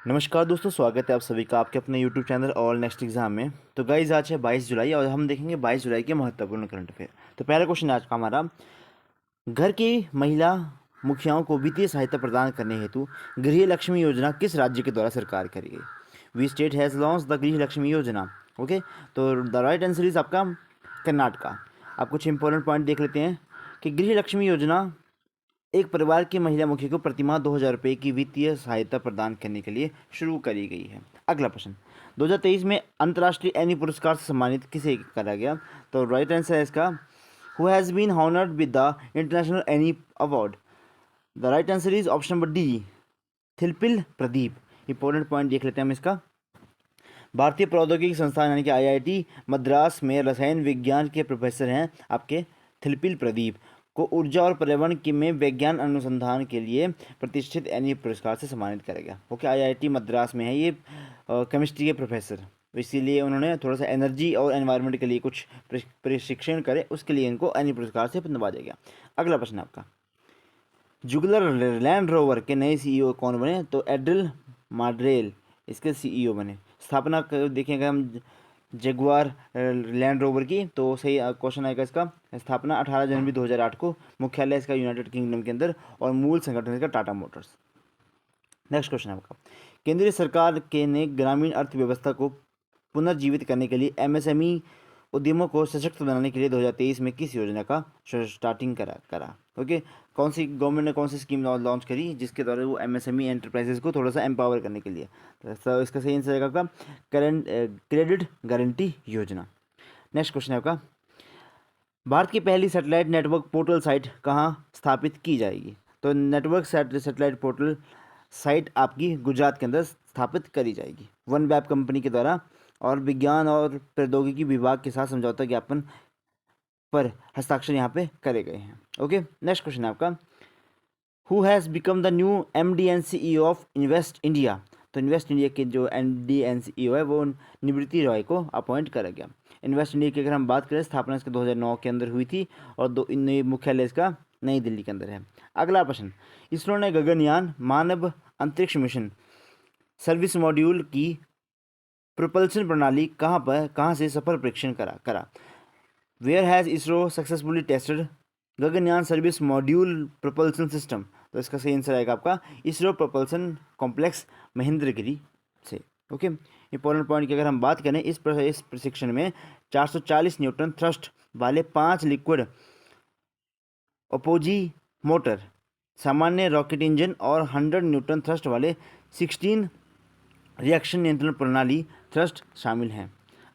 नमस्कार दोस्तों, स्वागत है आप सभी का आपके अपने YouTube channel all next exam में। तो गाइज आज है 22 जुलाई और हम देखेंगे 22 जुलाई के महत्वपूर्ण करंट अफेयर। तो पहला क्वेश्चन आज का हमारा, घर की महिला मुखियाओं को वित्तीय सहायता प्रदान करने हेतु गृह लक्ष्मी योजना किस राज्य के द्वारा सरकार करी गई? We state has launch the Griha Lakshmi योजना। ओके, तो द राइट आंसर इज आपका कर्नाटका। आप कुछ इंपॉर्टेंट पॉइंट देख लेते हैं कि गृह लक्ष्मी योजना एक परिवार की महिला मुखिया को प्रतिमाह 2,000 रुपये की वित्तीय सहायता प्रदान करने के लिए शुरू करी गई है। अगला प्रश्न, 2023 में अंतर्राष्ट्रीय एनी पुरस्कार से सम्मानित किसे करा गया? तो राइट आंसर है इसका, who has been honoured with the international any award? The right answer is option number D, थिलपिल प्रदीप। इंपॉर्टेंट पॉइंट देख लेते हैं हम इसका। भारतीय प्रौद्योगिकी संस्थान यानी कि IIT मद्रास में रसायन विज्ञान के प्रोफेसर हैं आपके थिलपिल प्रदीप को ऊर्जा और पर्यावरण की में विज्ञान अनुसंधान के लिए प्रतिष्ठित एनी पुरस्कार से सम्मानित किया गया। ओके, IIT मद्रास में है ये केमिस्ट्री के प्रोफेसर, इसीलिए उन्होंने थोड़ा सा एनर्जी और एनवायरनमेंट के लिए कुछ प्रशिक्षण करे, उसके लिए इनको एनी पुरस्कार से नवाजा गया। अगला प्रश्न आपका, जुगलर लैंड रोवर के नए CEO कौन बने? तो एड्रिल माड्रेल इसके CEO बने। स्थापना देखेंगे हम जगुआर लैंड रोवर की, तो सही क्वेश्चन आएगा इसका। स्थापना 18 जनवरी 2008 को, मुख्यालय इसका यूनाइटेड किंगडम के अंदर और मूल संगठन इसका टाटा मोटर्स। नेक्स्ट क्वेश्चन आपका, केंद्रीय सरकार के ने ग्रामीण अर्थव्यवस्था को पुनर्जीवित करने के लिए MSME उद्यमों को सशक्त बनाने के लिए 2023 में किस योजना का स्टार्टिंग करा? ओके, कौन सी गवर्नमेंट ने कौन सी स्कीम लॉन्च करी जिसके द्वारा वो MSME एंटरप्राइजेस को थोड़ा सा एम्पावर करने के लिए? तो इसका सही आंसर है आपका क्रेडिट गारंटी योजना। नेक्स्ट क्वेश्चन है आपका, भारत की पहली सैटेलाइट नेटवर्क पोर्टल साइट कहाँ स्थापित की जाएगी? तो नेटवर्क सैटेलाइट पोर्टल साइट आपकी गुजरात के अंदर स्थापित करी जाएगी वन वेब कंपनी के द्वारा, और विज्ञान और प्रौद्योगिकी विभाग के साथ समझौता ज्ञापन पर हस्ताक्षर यहाँ पे करे गए हैं। ओके, नेक्स्ट क्वेश्चन है आपका, who has become the new MD and CEO of invest India? तो इन्वेस्ट इंडिया के जो MD एंड CEO है वो निवृत्ति रॉय को अपॉइंट करा गया। इन्वेस्ट इंडिया की अगर हम बात करें, स्थापना इसके 2009 के अंदर हुई थी और मुख्यालय इसका नई दिल्ली के अंदर है। अगला प्रश्न, इसरो ने गगनयान मानव अंतरिक्ष मिशन सर्विस मॉड्यूल की प्रोपल्शन प्रणाली कहाँ से सफल परीक्षण करा? Where has ISRO successfully tested Gaganyaan service module propulsion system? तो इसका सही आंसर आएगा आपका इसरो प्रोपल्सन कॉम्प्लेक्स महेंद्रगिरी से। ओके, इंपॉर्टेंट पॉइंट की अगर हम बात करें, इस प्रशिक्षण में 440 न्यूटन थ्रस्ट वाले 5 लिक्विड अपोजी मोटर, सामान्य रॉकेट इंजन और 100 न्यूटन थ्रस्ट वाले 16 रिएक्शन नियंत्रण प्रणाली थ्रस्ट शामिल हैं।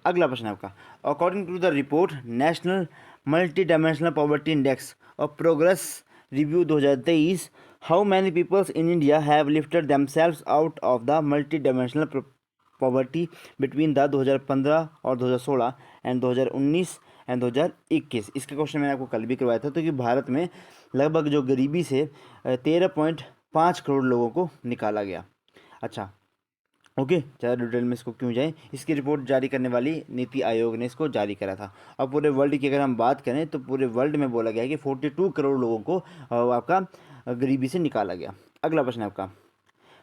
अगला प्रश्न आपका, according to the report national multidimensional poverty index और progress review 2023, how many peoples in India have lifted themselves out of the multidimensional poverty between the 2015 और 2016 एंड 2019 एंड 2021? इसका क्वेश्चन मैंने आपको कल भी करवाया था। तो कि भारत में लगभग जो गरीबी से 13.5 करोड़ लोगों को निकाला गया। अच्छा, ओके, ज़्यादा डिटेल में इसको क्यों जाए, इसकी रिपोर्ट जारी करने वाली नीति आयोग ने इसको जारी करा था। अब पूरे वर्ल्ड की अगर हम बात करें तो पूरे वर्ल्ड में बोला गया है कि 42 करोड़ लोगों को आपका गरीबी से निकाला गया। अगला प्रश्न आपका,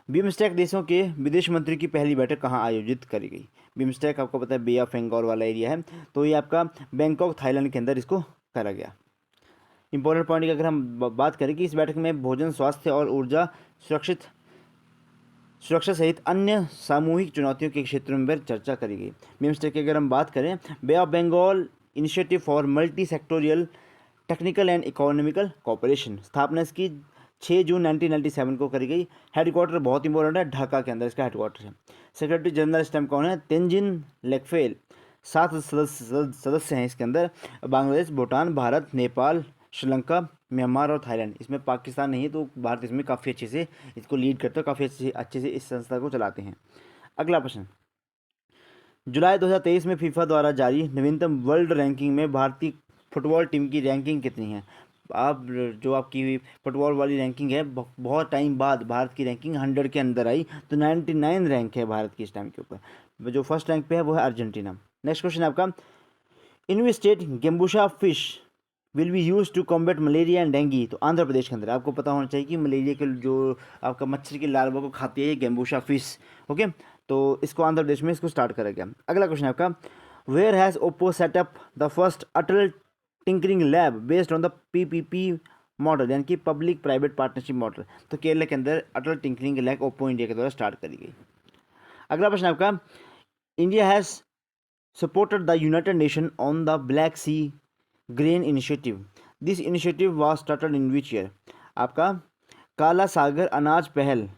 बिम्स्टेक देशों के विदेश मंत्री की पहली बैठक कहाँ आयोजित करी गई? बिम्स्टेक आपको पता है बे ऑफ बंगाल वाला एरिया है, तो ये आपका बैंकॉक थाईलैंड के अंदर इसको करा गया। इंपॉर्टेंट पॉइंट की अगर हम बात करें कि इस बैठक में भोजन, स्वास्थ्य और ऊर्जा सुरक्षा सहित अन्य सामूहिक चुनौतियों के क्षेत्रों में चर्चा करी गई। बिम्स्टेक की अगर हम बात करें, Bay of Bengal initiative for multisectoral technical and economical cooperation, स्थापना इसकी 6 जून 1997 को करी गई। हेडक्वार्टर बहुत इंपॉर्टेंट है, ढाका के अंदर इसका हेडक्वार्टर है। सेक्रेटरी जनरल इस टाइम कौन है? तेंजिन लेकफेल। 7 सदस्य हैं इसके अंदर, बांग्लादेश, भूटान, भारत, नेपाल, श्रीलंका, म्यांमार और थाईलैंड। इसमें पाकिस्तान नहीं है, तो भारत इसमें काफ़ी अच्छे से इसको लीड करता है, काफ़ी अच्छे से इस संस्था को चलाते हैं। अगला प्रश्न, जुलाई 2023 में फीफा द्वारा जारी नवीनतम वर्ल्ड रैंकिंग में भारतीय फुटबॉल टीम की रैंकिंग कितनी है? आप जो आपकी फुटबॉल वाली रैंकिंग है, बहुत टाइम बाद भारत की रैंकिंग 100 के अंदर आई, तो 99 रैंक है भारत की इस टाइम के ऊपर। जो फर्स्ट रैंक पे है वो है अर्जेंटीना। नेक्स्ट क्वेश्चन आपका, in state gambusia fish will be use to combat malaria and dengue. तो आंध्र प्रदेश के अंदर आपको पता होना चाहिए कि मलेरिया के जो आपका मच्छर के लार्वा को खाती है ये गेम्बूशा फिश। ओके, तो इसको आंध्र प्रदेश में इसको स्टार्ट करा गया। अगला क्वेश्चन आपका, where has Oppo setup the first Atal tinkering lab based on the PPP model, यानी कि पब्लिक प्राइवेट पार्टनरशिप मॉडल। तो केरला के अंदर Atal tinkering lab Oppo India के द्वारा स्टार्ट करी गई। अगला प्रश्न आपका, India has supported the United Nation on the Black Sea grain initiative. This initiative was started in which year. आपका काला सागर अनाज पहल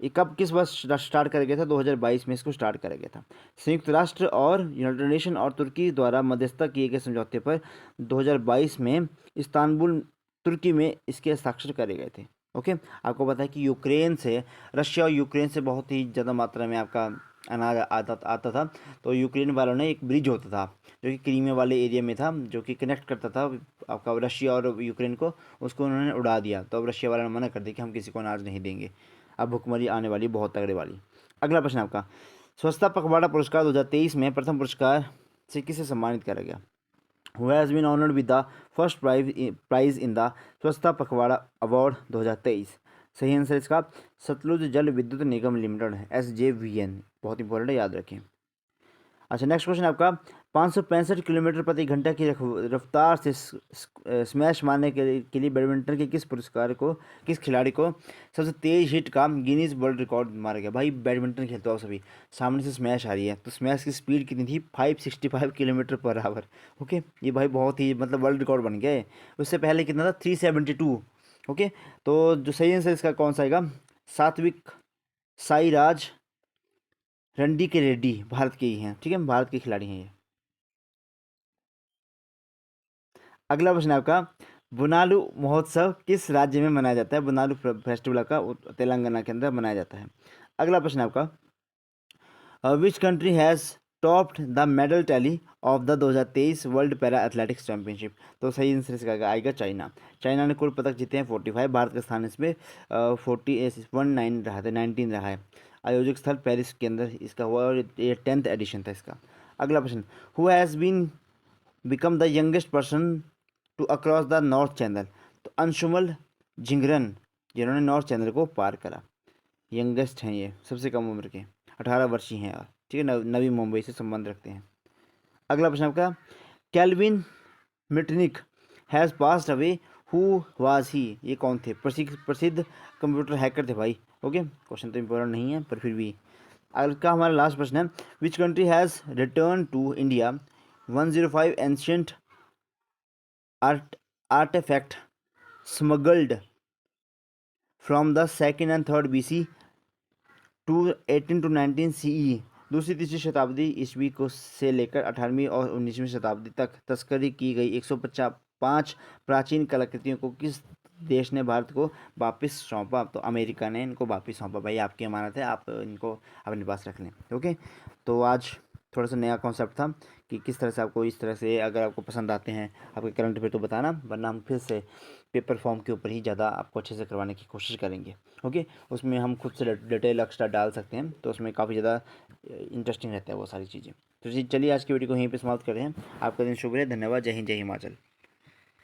ये कब किस वर्ष स्टार्ट करा गया था? 2022 में इसको स्टार्ट करा गया था। संयुक्त राष्ट्र और यूनाइटेड नेशन और तुर्की द्वारा मध्यस्थता किए गए समझौते पर 2022 में इस्तांबुल तुर्की में इसके हस्ताक्षर करे गए थे। ओके, आपको पता है कि यूक्रेन से, रशिया और यूक्रेन से बहुत ही ज़्यादा मात्रा में आपका अनाज आता था। तो यूक्रेन वालों ने एक ब्रिज होता था जो कि क्रीमिया वाले एरिया में था, जो कि कनेक्ट करता था आपका रशिया और यूक्रेन को, उसको उन्होंने उड़ा दिया। तो अब रशिया वालों ने मना कर दिया कि हम किसी को अनाज नहीं देंगे। अब भुखमरी आने वाली बहुत तगड़े वाली। अगला प्रश्न आपका, स्वच्छता पखवाड़ा पुरस्कार 2023 में प्रथम पुरस्कार से किसे सम्मानित किया गया? Who has been honoured with the first prize in the Swachhata Pakhwada award 2023? सही आंसर इसका सतलुज जल विद्युत निगम लिमिटेड है, SJVN। बहुत इंपॉर्टेंट है, याद रखें। अच्छा, नेक्स्ट क्वेश्चन आपका, 565 किलोमीटर प्रति घंटा की रफ्तार से स्मैश मारने के लिए बैडमिंटन के किस खिलाड़ी को सबसे तेज हिट का गिनीज वर्ल्ड रिकॉर्ड मारा गया? भाई बैडमिंटन खेलते हो आप सभी, सामने से स्मैश आ रही है, तो स्मैश की स्पीड कितनी थी? 565 किलोमीटर पर आवर। ओके, ये भाई बहुत ही मतलब वर्ल्ड रिकॉर्ड बन गया है। उससे पहले कितना था? 372। ओके, तो जो सही आंसर इसका कौन सा आएगा? सात्विक साईराज रंडी के रेड्डी भारत के ही हैं, ठीक है, भारत के खिलाड़ी हैं ये। अगला प्रश्न आपका, बुनालू महोत्सव किस राज्य में मनाया जाता है? बुनालू फेस्टिवल का तेलंगाना के अंदर मनाया जाता है। अगला प्रश्न आपका, विच country has topped the medal tally of the 2023 world para athletics championship? तो सही आंसर इसका आएगा चाइना। चाइना ने कुल पदक जीते हैं 45, भारत का स्थान इसमें 19 रहा था, 19 रहा है। आयोजक स्थल पेरिस के अंदर इसका हुआ और ये 10th एडिशन था इसका। अगला प्रश्न, who has been become the youngest person to across the North Channel? तो अंशुमन झिंगरन, जिन्होंने नॉर्थ चैनल को पार करा, यंगेस्ट हैं ये, सबसे कम उम्र के, 18 वर्षीय हैं यार, ठीक है, नवी मुंबई से संबंध रखते हैं। अगला प्रश्न आपका, Calvin Mitnick has passed away, who was he? ये कौन थे? प्रसिद्ध कंप्यूटर हैकर थे भाई। ओके, क्वेश्चन तो इम्पोर्टेंट नहीं है पर फिर भी। अगला का हमारा लास्ट प्रश्न है, which country has return to India 105 ancient artifact smuggled from the 2nd and 3rd BC to 18 to 19 CE? दूसरी तीसरी शताब्दी ईस्वी को से लेकर 18वीं और 19वीं शताब्दी तक तस्करी की गई 155 प्राचीन कलाकृतियों को किस देश ने भारत को वापस सौंपा? तो अमेरिका ने इनको वापस सौंपा। भाई आपकी अमानत है, आप इनको अपने पास रख लें। ओके, तो आज थोड़ा सा नया कॉन्सेप्ट था कि किस तरह से आपको, इस तरह से अगर आपको पसंद आते हैं आपके करंट अफेयर तो बताना, वरना हम फिर से पेपर फॉर्म के ऊपर ही ज़्यादा आपको अच्छे से करवाने की कोशिश करेंगे। ओके, उसमें हम खुद से डिटेल एक्स्ट्रा डाल सकते हैं, तो उसमें काफ़ी ज़्यादा इंटरेस्टिंग रहता है वो सारी चीज़ें। तो चलिए आज की वीडियो को यहीं पे समाप्त करते हैं। आपका दिन शुभ रहे, धन्यवाद, जय हिंद, जय हिमाचल।